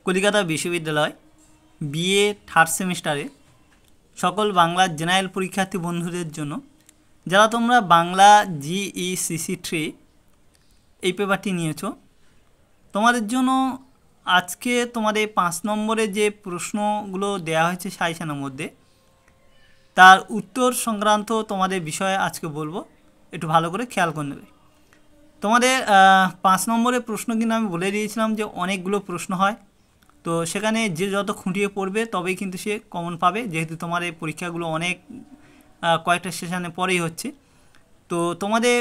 কলিকাতা বিশ্ববিদ্যালয় BA third সেমিস্টারে সকল বাংলা জেনারেল পরীক্ষার্থী বন্ধুদের জন্য যারা তোমরা বাংলা GECC3 এই পেপারটি নিয়েছো, তোমাদের জন্য আজকে তোমাদের 5 নম্বরে যে প্রশ্নগুলো দেওয়া হয়েছে সাজেশনের মধ্যে তার উত্তর সংক্রান্ত তোমাদের বিষয়ে আজকে বলবো। একটু ভালো করে খেয়াল করে নেবে। তোমাদের 5 নম্বরের প্রশ্ন কিন্তু আমি বলে দিয়েছিলাম যে অনেকগুলো প্রশ্ন হয়, তো সেখানে যে যত খুঁটিয়ে পড়বে তবেই কিন্তু সে কমন পাবে, যেহেতু তোমার এই পরীক্ষাগুলো অনেক কয়েকটা সেশনে পরেই হচ্ছে। তো তোমাদের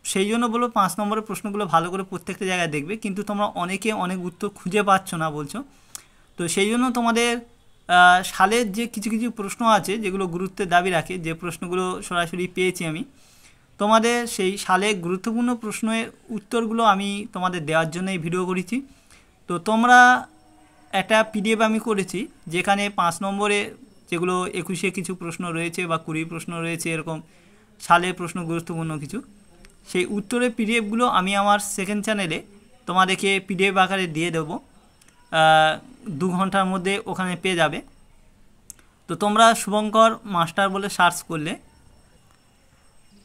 সেই জন্য বলবো 5 নম্বরের প্রশ্নগুলো ভালো করে প্রত্যেকটা জায়গায় দেখবে, কিন্তু তোমরা অনেকে অনেক উত্তর খুঁজে পাচ্ছ না বলছো। তো সেই জন্য তোমাদের সালের যে কিছু কিছু প্রশ্ন আছে যেগুলো গুরুত্বের দাবি রাখে, যে প্রশ্নগুলো সরাসরি পেয়েছি আমি, তোমাদের সেই সালে গুরুত্বপূর্ণ প্রশ্নের উত্তরগুলো আমি তোমাদের দেওয়ার জন্যই ভিডিও করেছি। তো তোমরা একটা PDF আমি করেছি যেখানে 5 নম্বরে যেগুলো 21-এ কিছু প্রশ্ন রয়েছে বা 20 প্রশ্ন রয়েছে, এরকম সালের প্রশ্ন গুরুত্বপূর্ণ কিছু, সেই উত্তরের PDFগুলো আমি আমার সেকেন্ড চ্যানেলে তোমাদেরকে PDF আকারে দিয়ে দেবো। 2 ঘন্টার মধ্যে ওখানে পেয়ে যাবে। তো তোমরা শুভঙ্কর মাস্টার বলে সার্চ করলে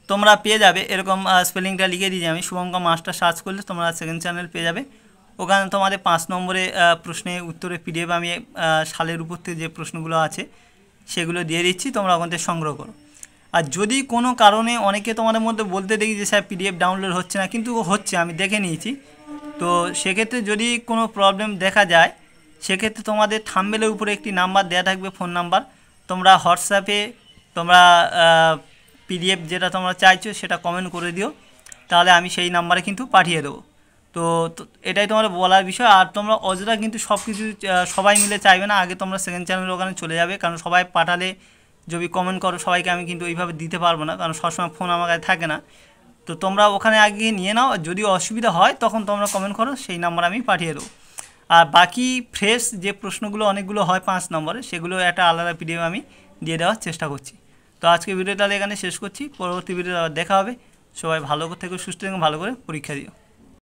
তোমরা পেয়ে যাবে, এরকম স্পেলিংটা লিখে দিয়েছি আমি, শুভঙ্কর মাস্টার সার্চ করলে তোমরা সেকেন্ড চ্যানেল পেয়ে যাবে। ওখানে তোমাদের 5 নম্বরে প্রশ্নের উত্তরের PDF আমি সালের উপর থেকে যে প্রশ্নগুলো আছে সেগুলো দিয়ে দিচ্ছি, তোমরা ওখান থেকে সংগ্রহ করো। আর যদি কোনো কারণে অনেকে তোমাদের মধ্যে বলতে দেখি যে স্যার PDF ডাউনলোড হচ্ছে না, কিন্তু হচ্ছে, আমি দেখে নিয়েছি। তো সেক্ষেত্রে যদি কোনো প্রবলেম দেখা যায়, সেক্ষেত্রে তোমাদের থাম্বনেলের উপরে একটি নাম্বার দেওয়া থাকবে, ফোন নাম্বার, তোমরা হোয়াটসঅ্যাপে তোমরা PDF যেটা তোমরা চাইছো সেটা কমেন্ট করে দিও, তাহলে আমি সেই নাম্বারে কিন্তু পাঠিয়ে দেবো। তো এটাই তোমার বলার বিষয়। আর তোমরা অযথা কিন্তু সব কিছু সবাই মিলে চাইবে না, আগে তোমরা সেকেন্ড চ্যানেলের ওখানে চলে যাবে, কারণ সবাই পাঠালে যদি কমেন্ট করো সবাইকে আমি কিন্তু ওইভাবে দিতে পারবো না, কারণ সবসময় ফোন আমার কাছে থাকে না। তো তোমরা ওখানে আগে নিয়ে নাও, যদি অসুবিধা হয় তখন তোমরা কমেন্ট করো, সেই নাম্বার আমি পাঠিয়ে দেবো। আর বাকি ফ্রেশ যে প্রশ্নগুলো অনেকগুলো হয় 5 নম্বরে, সেগুলো একটা আলাদা PDF আমি দিয়ে দেওয়ার চেষ্টা করছি। তো আজকে ভিডিওটা এখানে শেষ করছি, পরবর্তী ভিডিও দেখা হবে। সবাই ভালো থেকে সুস্থ এবং ভালো করে পরীক্ষা দিও।